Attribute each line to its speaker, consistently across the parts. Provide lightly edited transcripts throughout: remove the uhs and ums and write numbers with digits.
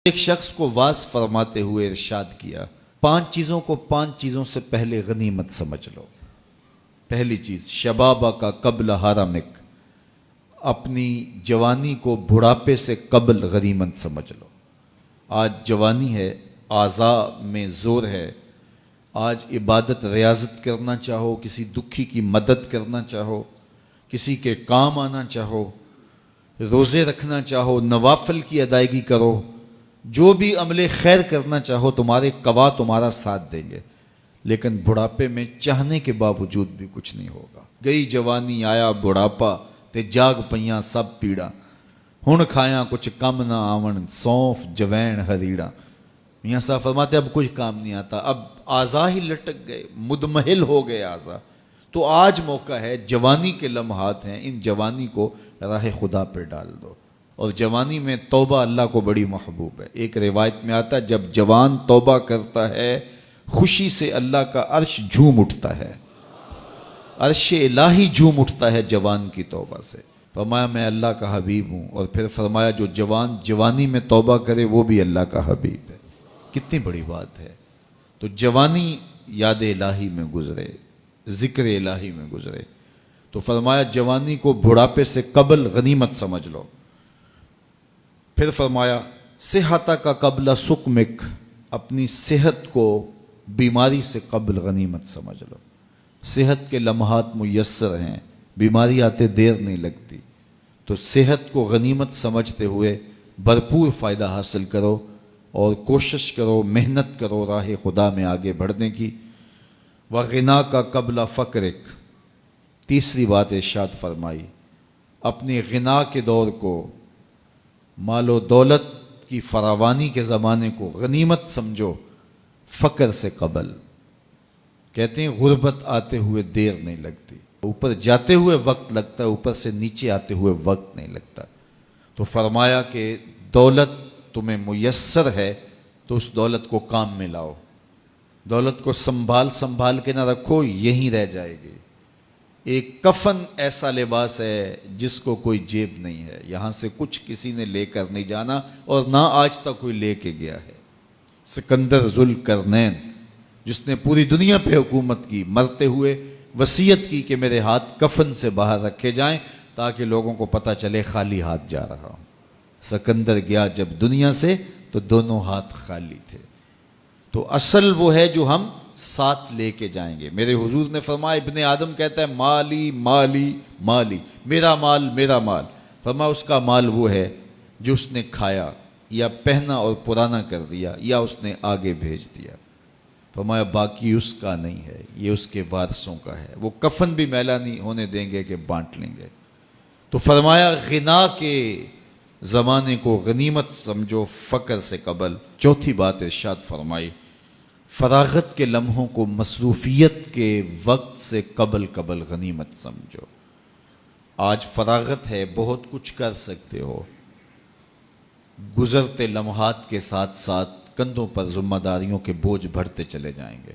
Speaker 1: ایک شخص کو واعظ فرماتے ہوئے ارشاد کیا، 5 چیزوں کو 5 چیزوں سے پہلے غنیمت سمجھ لو۔ پہلی چیز، شبابہ کا قبل حرمک، اپنی جوانی کو بڑھاپے سے قبل غنیمت سمجھ لو۔ آج جوانی ہے، اعضاء میں زور ہے، آج عبادت ریاضت کرنا چاہو، کسی دکھی کی مدد کرنا چاہو، کسی کے کام آنا چاہو، روزے رکھنا چاہو، نوافل کی ادائیگی کرو، جو بھی عمل خیر کرنا چاہو، تمہارے قوا تمہارا ساتھ دیں گے، لیکن بڑھاپے میں چاہنے کے باوجود بھی کچھ نہیں ہوگا۔ گئی جوانی آیا بڑھاپا تے جاگ پئیاں سب پیڑا، ہن کھایاں کچھ کم نہ آون سونف جوین ہریڑا۔ میاں صاحب فرماتے اب کچھ کام نہیں آتا، اب اعضاء ہی لٹک گئے، مدمحل ہو گئے اعضاء۔ تو آج موقع ہے، جوانی کے لمحات ہیں، ان جوانی کو راہ خدا پہ ڈال دو۔ اور جوانی میں توبہ اللہ کو بڑی محبوب ہے۔ ایک روایت میں آتا ہے جب جوان توبہ کرتا ہے خوشی سے اللہ کا عرش جھوم اٹھتا ہے، عرش الہی جھوم اٹھتا ہے جوان کی توبہ سے۔ فرمایا میں اللہ کا حبیب ہوں، اور پھر فرمایا جو جوان جوانی میں توبہ کرے وہ بھی اللہ کا حبیب ہے۔ کتنی بڑی بات ہے۔ تو جوانی یاد الہی میں گزرے، ذکر الہی میں گزرے، تو فرمایا جوانی کو بڑھاپے سے قبل غنیمت سمجھ لو۔ پھر فرمایا صحت کا قبل سقمک، اپنی صحت کو بیماری سے قبل غنیمت سمجھ لو۔ صحت کے لمحات میسر ہیں، بیماری آتے دیر نہیں لگتی، تو صحت کو غنیمت سمجھتے ہوئے بھرپور فائدہ حاصل کرو اور کوشش کرو، محنت کرو راہ خدا میں آگے بڑھنے کی۔ وغنا کا قبل فقرک، تیسری بات ارشاد فرمائی، اپنے غنا کے دور کو، مال و دولت کی فراوانی کے زمانے کو غنیمت سمجھو فقر سے قبل۔ کہتے ہیں غربت آتے ہوئے دیر نہیں لگتی، اوپر جاتے ہوئے وقت لگتا ہے، اوپر سے نیچے آتے ہوئے وقت نہیں لگتا۔ تو فرمایا کہ دولت تمہیں میسر ہے تو اس دولت کو کام میں لاؤ، دولت کو سنبھال کے نہ رکھو، یہیں رہ جائے گی۔ ایک کفن ایسا لباس ہے جس کو کوئی جیب نہیں ہے، یہاں سے کچھ کسی نے لے کر نہیں جانا اور نہ آج تک کوئی لے کے گیا ہے۔ سکندر ذوالقرنین جس نے پوری دنیا پہ حکومت کی، مرتے ہوئے وصیت کی کہ میرے ہاتھ کفن سے باہر رکھے جائیں تاکہ لوگوں کو پتہ چلے خالی ہاتھ جا رہا ہوں۔ سکندر گیا جب دنیا سے تو دونوں ہاتھ خالی تھے۔ تو اصل وہ ہے جو ہم ساتھ لے کے جائیں گے۔ میرے حضور نے فرمایا، ابن آدم کہتا ہے مالی مالی مالی، میرا مال میرا مال۔ فرمایا اس کا مال وہ ہے جو اس نے کھایا یا پہنا اور پرانا کر دیا یا اس نے آگے بھیج دیا۔ فرمایا باقی اس کا نہیں ہے، یہ اس کے وارثوں کا ہے، وہ کفن بھی میلا نہیں ہونے دیں گے کہ بانٹ لیں گے۔ تو فرمایا غنا کے زمانے کو غنیمت سمجھو فقر سے قبل۔ چوتھی بات ارشاد فرمائی، فراغت کے لمحوں کو مصروفیت کے وقت سے قبل غنیمت سمجھو۔ آج فراغت ہے، بہت کچھ کر سکتے ہو، گزرتے لمحات کے ساتھ ساتھ کندھوں پر ذمہ داریوں کے بوجھ بڑھتے چلے جائیں گے،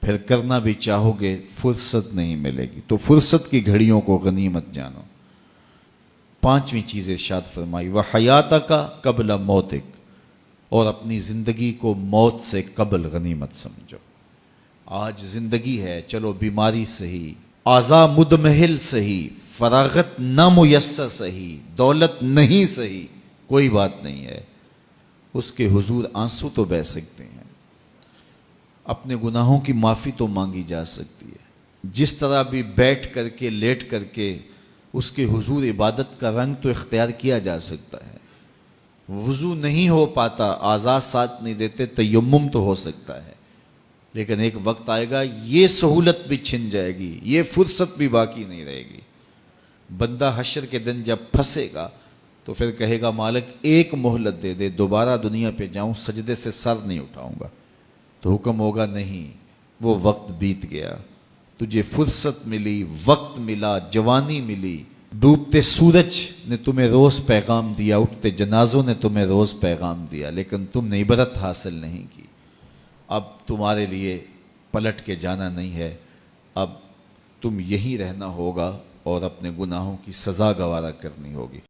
Speaker 1: پھر کرنا بھی چاہو گے فرصت نہیں ملے گی، تو فرصت کی گھڑیوں کو غنیمت جانو۔ پانچویں چیز ارشاد فرمائی، وحیاتک قبل موتک، اور اپنی زندگی کو موت سے قبل غنیمت سمجھو۔ آج زندگی ہے، چلو بیماری صحیح، اعضاء مدمحل صحیح، فراغت نامیسر صحیح، دولت نہیں صحیح، کوئی بات نہیں ہے، اس کے حضور آنسو تو بہہ سکتے ہیں، اپنے گناہوں کی معافی تو مانگی جا سکتی ہے، جس طرح بھی بیٹھ کر کے لیٹ کر کے اس کے حضور عبادت کا رنگ تو اختیار کیا جا سکتا ہے۔ وضو نہیں ہو پاتا، اعضاء ساتھ نہیں دیتے، تیمم تو ہو سکتا ہے، لیکن ایک وقت آئے گا یہ سہولت بھی چھن جائے گی، یہ فرصت بھی باقی نہیں رہے گی۔ بندہ حشر کے دن جب پھنسے گا تو پھر کہے گا مالک ایک مہلت دے دے، دوبارہ دنیا پہ جاؤں، سجدے سے سر نہیں اٹھاؤں گا۔ تو حکم ہوگا نہیں، وہ وقت بیت گیا، تجھے فرصت ملی، وقت ملا، جوانی ملی، ڈوبتے سورج نے تمہیں روز پیغام دیا، اٹھتے جنازوں نے تمہیں روز پیغام دیا، لیکن تم نے عبرت حاصل نہیں کی۔ اب تمہارے لیے پلٹ کے جانا نہیں ہے، اب تم یہیں رہنا ہوگا اور اپنے گناہوں کی سزا گوارا کرنی ہوگی۔